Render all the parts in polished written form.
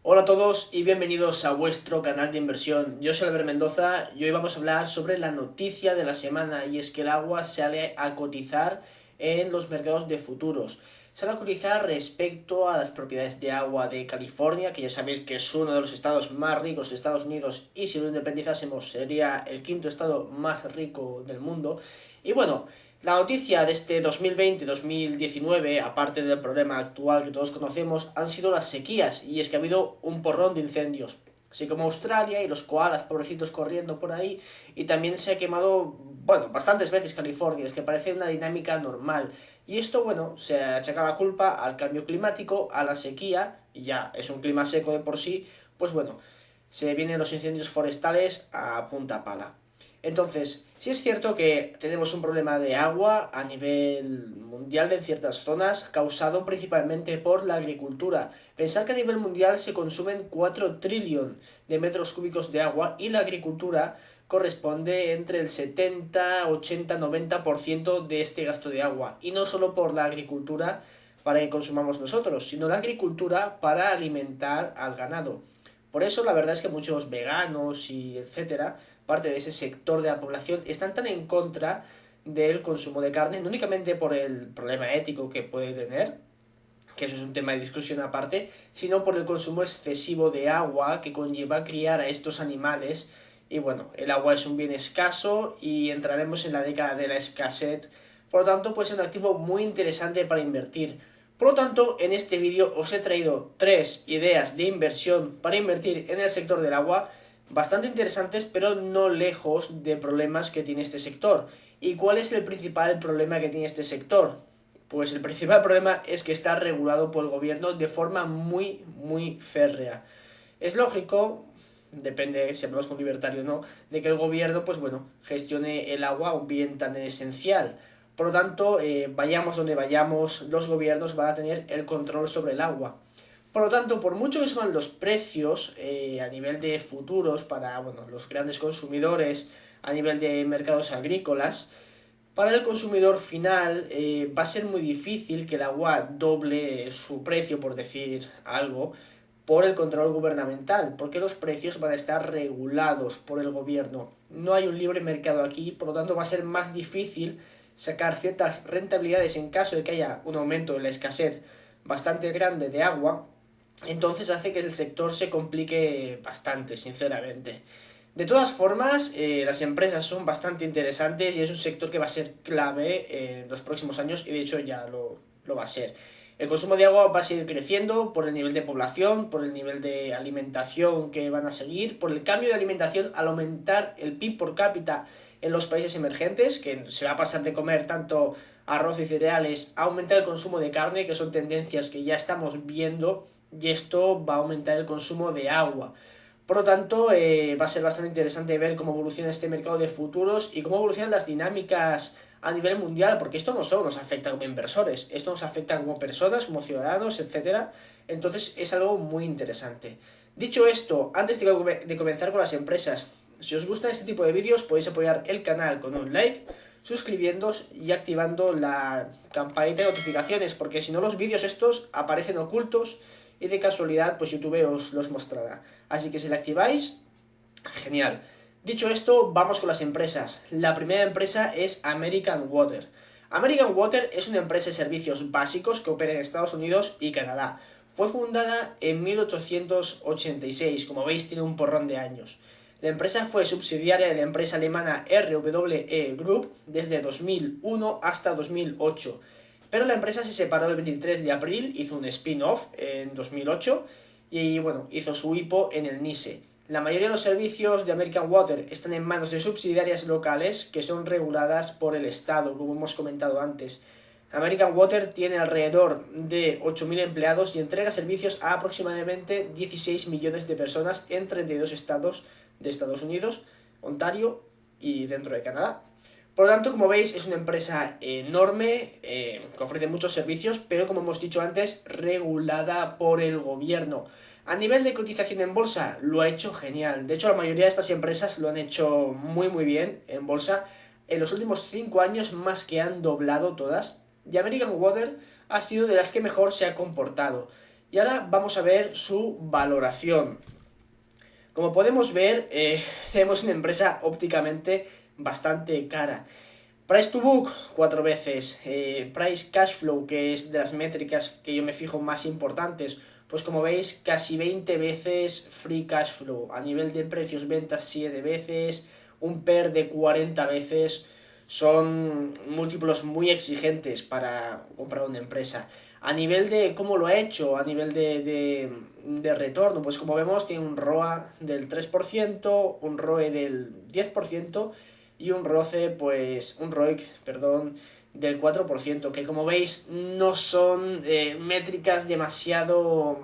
Hola a todos y bienvenidos a vuestro canal de inversión. Yo soy Albert Mendoza y hoy vamos a hablar sobre la noticia de la semana, y es que el agua sale a cotizar en los mercados de futuros. Sale a cotizar respecto a las propiedades de agua de California, que ya sabéis que es uno de los estados más ricos de Estados Unidos, y si lo independizásemos sería el quinto estado más rico del mundo. Y bueno, la noticia de este 2020-2019, aparte del problema actual que todos conocemos, han sido las sequías, y es que ha habido un porrón de incendios. Así como Australia y los koalas pobrecitos corriendo por ahí, y también se ha quemado, bueno, bastantes veces California, es que parece una dinámica normal. Y esto, bueno, se achaca la culpa al cambio climático, a la sequía, y ya es un clima seco de por sí, pues bueno, se vienen los incendios forestales a punta pala. Entonces, sí es cierto que tenemos un problema de agua a nivel mundial en ciertas zonas, causado principalmente por la agricultura. Pensar que a nivel mundial se consumen 4 trillones de metros cúbicos de agua, y la agricultura corresponde entre el 70, 80, 90% de este gasto de agua. Y no solo por la agricultura para que consumamos nosotros, sino la agricultura para alimentar al ganado. Por eso la verdad es que muchos veganos y etcétera, parte de ese sector de la población, están tan en contra del consumo de carne, no únicamente por el problema ético que puede tener, que eso es un tema de discusión aparte, sino por el consumo excesivo de agua que conlleva criar a estos animales. Y bueno, el agua es un bien escaso y entraremos en la década de la escasez, por lo tanto puede ser un activo muy interesante para invertir. Por lo tanto, en este vídeo os he traído 3 ideas de inversión para invertir en el sector del agua, bastante interesantes, pero no lejos de problemas que tiene este sector. ¿Y cuál es el principal problema que tiene este sector? Pues el principal problema es que está regulado por el gobierno de forma muy férrea. Es lógico, depende si hablamos con libertario o no, de que el gobierno, pues bueno, gestione el agua, un bien tan esencial. Por lo tanto, vayamos donde vayamos, los gobiernos van a tener el control sobre el agua. Por lo tanto, por mucho que suban los precios a nivel de futuros para bueno, los grandes consumidores, a nivel de mercados agrícolas, para el consumidor final va a ser muy difícil que el agua doble su precio, por decir algo, por el control gubernamental, porque los precios van a estar regulados por el gobierno. No hay un libre mercado aquí, por lo tanto va a ser más difícil sacar ciertas rentabilidades en caso de que haya un aumento en la escasez bastante grande de agua. Entonces hace que el sector se complique bastante, sinceramente. De todas formas, las empresas son bastante interesantes y es un sector que va a ser clave en los próximos años, y de hecho ya lo va a ser. El consumo de agua va a seguir creciendo por el nivel de población, por el nivel de alimentación que van a seguir, por el cambio de alimentación al aumentar el PIB por cápita en los países emergentes, que se va a pasar de comer tanto arroz y cereales a aumentar el consumo de carne, que son tendencias que ya estamos viendo, y esto va a aumentar el consumo de agua. Por lo tanto, va a ser bastante interesante ver cómo evoluciona este mercado de futuros y cómo evolucionan las dinámicas a nivel mundial, porque esto no solo nos afecta como inversores, esto nos afecta como personas, como ciudadanos, etcétera. Entonces es algo muy interesante. Dicho esto, antes de comenzar con las empresas, si os gusta este tipo de vídeos podéis apoyar el canal con un like, suscribiéndoos y activando la campanita de notificaciones, porque si no los vídeos estos aparecen ocultos y de casualidad pues YouTube os los mostrará. Así que si la activáis, genial. Dicho esto, vamos con las empresas. La primera empresa es American Water. American Water es una empresa de servicios básicos que opera en Estados Unidos y Canadá. Fue fundada en 1886, como veis tiene un porrón de años. La empresa fue subsidiaria de la empresa alemana RWE Group desde 2001 hasta 2008. Pero la empresa se separó el 23 de abril, hizo un spin-off en 2008 y bueno, hizo su IPO en el NYSE. La mayoría de los servicios de American Water están en manos de subsidiarias locales que son reguladas por el Estado, como hemos comentado antes. American Water tiene alrededor de 8.000 empleados y entrega servicios a aproximadamente 16 millones de personas en 32 estados de Estados Unidos, Ontario y dentro de Canadá. Por lo tanto, como veis, es una empresa enorme que ofrece muchos servicios, pero como hemos dicho antes, regulada por el gobierno. A nivel de cotización en bolsa, lo ha hecho genial. De hecho, la mayoría de estas empresas lo han hecho muy bien en bolsa. En los últimos 5 años más que han doblado todas. Y American Water ha sido de las que mejor se ha comportado. Y ahora vamos a ver su valoración. Como podemos ver, tenemos una empresa ópticamente bastante cara. Price to book, 4 veces. Price cash flow, que es de las métricas que yo me fijo más importantes, pues como veis, casi 20 veces free cash flow. A nivel de precios, ventas, 7 veces. Un PER de 40 veces. Son múltiplos muy exigentes para comprar una empresa. A nivel de cómo lo ha hecho, a nivel de retorno, pues como vemos tiene un ROA del 3%, un ROE del 10% y un ROCE, pues un ROIC, perdón, del 4%, que como veis no son métricas demasiado...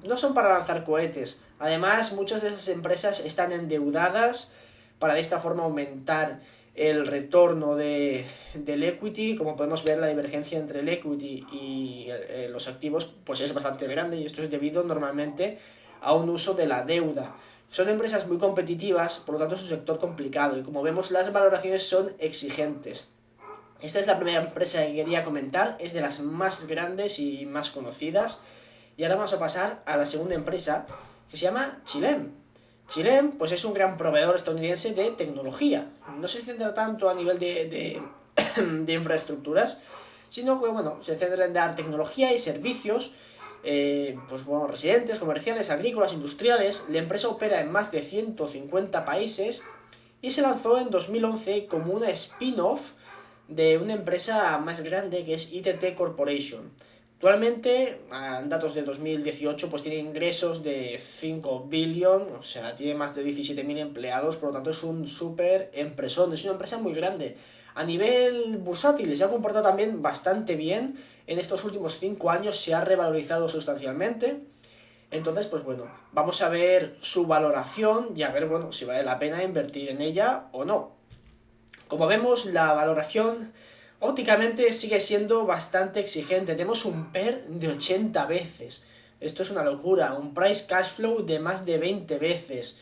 no son para lanzar cohetes. Además, muchas de esas empresas están endeudadas para de esta forma aumentar el retorno del equity. Como podemos ver, la divergencia entre el equity y los activos pues es bastante grande, y esto es debido normalmente a un uso de la deuda. Son empresas muy competitivas, por lo tanto es un sector complicado, y como vemos las valoraciones son exigentes. Esta es la primera empresa que quería comentar, es de las más grandes y más conocidas. Y ahora vamos a pasar a la segunda empresa, que se llama Chilem. Chilem, pues es un gran proveedor estadounidense de tecnología. No se centra tanto a nivel de infraestructuras, sino que bueno, se centra en dar tecnología y servicios, pues bueno, residentes, comerciales, agrícolas, industriales. La empresa opera en más de 150 países y se lanzó en 2011 como una spin-off de una empresa más grande que es ITT Corporation. Actualmente, en datos de 2018, pues tiene ingresos de 5 billion, o sea, tiene más de 17.000 empleados, por lo tanto es un súper empresón, es una empresa muy grande. A nivel bursátil se ha comportado también bastante bien, en estos últimos 5 años se ha revalorizado sustancialmente. Entonces, pues bueno, vamos a ver su valoración y a ver, bueno, si vale la pena invertir en ella o no. Como vemos, la valoración ópticamente sigue siendo bastante exigente. Tenemos un PER de 80 veces. Esto es una locura. Un price cash flow de más de 20 veces.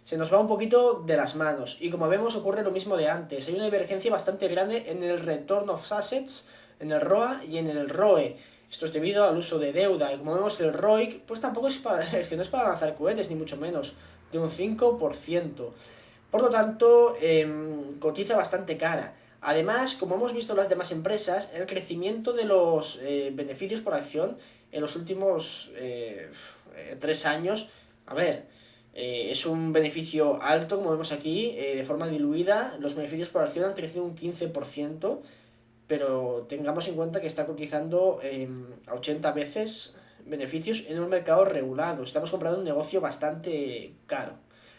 Se nos va un poquito de las manos. Y como vemos, ocurre lo mismo de antes. Hay una divergencia bastante grande en el return of assets, en el ROA y en el ROE. Esto es debido al uso de deuda. Y como vemos, el ROIC, pues tampoco es para, es que no es para lanzar cohetes, ni mucho menos. De un 5%. Por lo tanto, cotiza bastante cara. Además, como hemos visto en las demás empresas, el crecimiento de los beneficios por acción en los últimos 3 años, a ver, es un beneficio alto, como vemos aquí, de forma diluida. Los beneficios por acción han crecido un 15%, pero tengamos en cuenta que está cotizando a 80 veces beneficios en un mercado regulado. Estamos comprando un negocio bastante caro.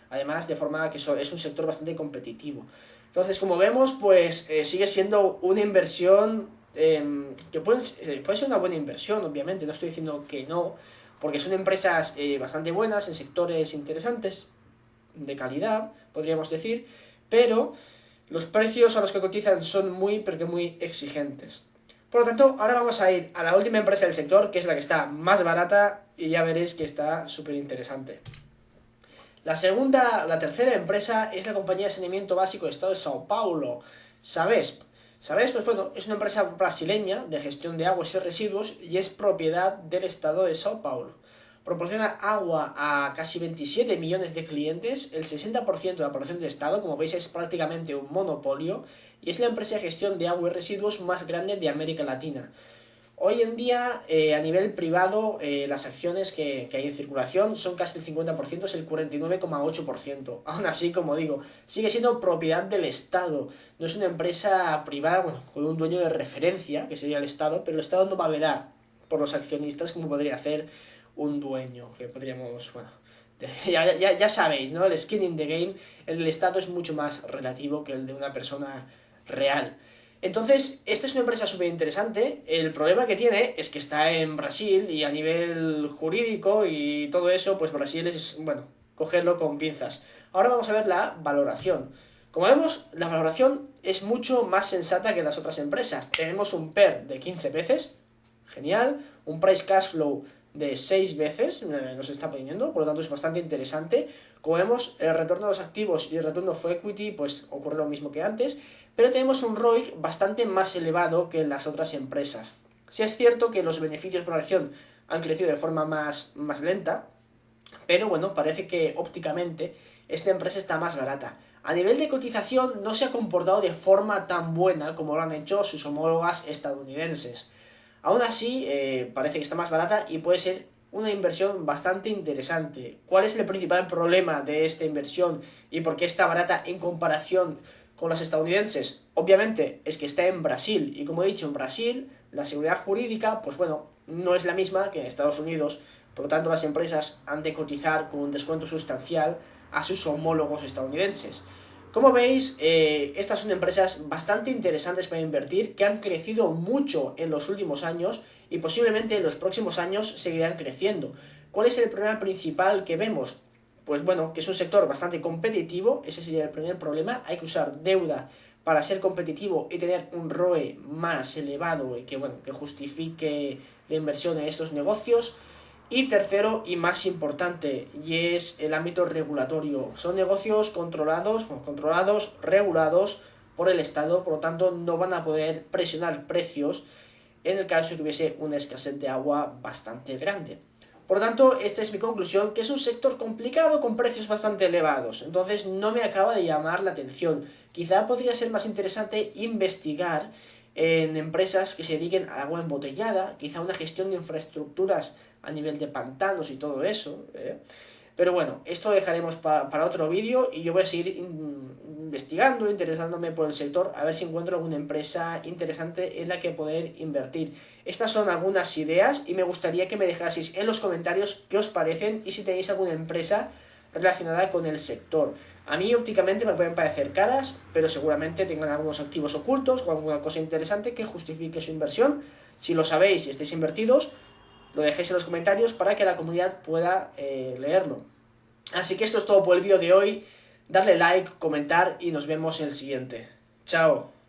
Además, de forma que es un sector bastante competitivo. Entonces, como vemos, pues sigue siendo una inversión que puede ser una buena inversión, obviamente. No estoy diciendo que no, porque son empresas bastante buenas, en sectores interesantes, de calidad, podríamos decir, pero los precios a los que cotizan son muy, pero que muy exigentes. Por lo tanto, ahora vamos a ir a la última empresa del sector, que es la que está más barata, y ya veréis que está súper interesante. La tercera empresa es la compañía de saneamiento básico del estado de Sao Paulo, Sabesp. Sabesp, pues bueno, es una empresa brasileña de gestión de aguas y residuos y es propiedad del estado de Sao Paulo. Proporciona agua a casi 27 millones de clientes, el 60% de la población del estado, como veis es prácticamente un monopolio, y es la empresa de gestión de agua y residuos más grande de América Latina. Hoy en día, a nivel privado, las acciones que hay en circulación son casi el 50%, es el 49,8%. Aún así, como digo, sigue siendo propiedad del Estado. No es una empresa privada, bueno, con un dueño de referencia, que sería el Estado, pero el Estado no va a velar por los accionistas como podría hacer un dueño, que podríamos, bueno... Ya sabéis, ¿no? El skin in the game, el del Estado es mucho más relativo que el de una persona real. Entonces, esta es una empresa súper interesante. El problema que tiene es que está en Brasil y a nivel jurídico y todo eso, pues Brasil es, bueno, cogerlo con pinzas. Ahora vamos a ver la valoración. Como vemos, la valoración es mucho más sensata que las otras empresas. Tenemos un PER de 15 veces, genial, un price cash flow de 6 veces nos está poniendo, por lo tanto es bastante interesante. Como vemos, el retorno de los activos y el retorno for equity, pues ocurre lo mismo que antes, pero tenemos un ROIC bastante más elevado que en las otras empresas. Sí es cierto que los beneficios por acción han crecido de forma más lenta, pero bueno, parece que ópticamente esta empresa está más barata. A nivel de cotización no se ha comportado de forma tan buena como lo han hecho sus homólogas estadounidenses. Aún así, parece que está más barata y puede ser una inversión bastante interesante. ¿Cuál es el principal problema de esta inversión y por qué está barata en comparación con las estadounidenses? Obviamente es que está en Brasil y, como he dicho, en Brasil la seguridad jurídica, pues bueno, no es la misma que en Estados Unidos. Por lo tanto, las empresas han de cotizar con un descuento sustancial a sus homólogos estadounidenses. Como veis, estas son empresas bastante interesantes para invertir, que han crecido mucho en los últimos años y posiblemente en los próximos años seguirán creciendo. ¿Cuál es el problema principal que vemos? Pues bueno, que es un sector bastante competitivo, ese sería el primer problema. Hay que usar deuda para ser competitivo y tener un ROE más elevado y que, bueno, que justifique la inversión en estos negocios. Y tercero y más importante, y es el ámbito regulatorio. Son negocios controlados, regulados por el Estado, por lo tanto no van a poder presionar precios en el caso de que hubiese una escasez de agua bastante grande. Por lo tanto, esta es mi conclusión, que es un sector complicado con precios bastante elevados. Entonces no me acaba de llamar la atención. Quizá podría ser más interesante investigar en empresas que se dediquen al agua embotellada, quizá una gestión de infraestructuras a nivel de pantanos y todo eso. Pero bueno, esto lo dejaremos para otro vídeo y yo voy a seguir investigando, interesándome por el sector, a ver si encuentro alguna empresa interesante en la que poder invertir. Estas son algunas ideas y me gustaría que me dejaseis en los comentarios qué os parecen y si tenéis alguna empresa relacionada con el sector. A mí ópticamente me pueden parecer caras, pero seguramente tengan algunos activos ocultos o alguna cosa interesante que justifique su inversión. Si lo sabéis y estáis invertidos, lo dejéis en los comentarios para que la comunidad pueda leerlo. Así que esto es todo por el vídeo de hoy. Darle like, comentar y nos vemos en el siguiente. Chao.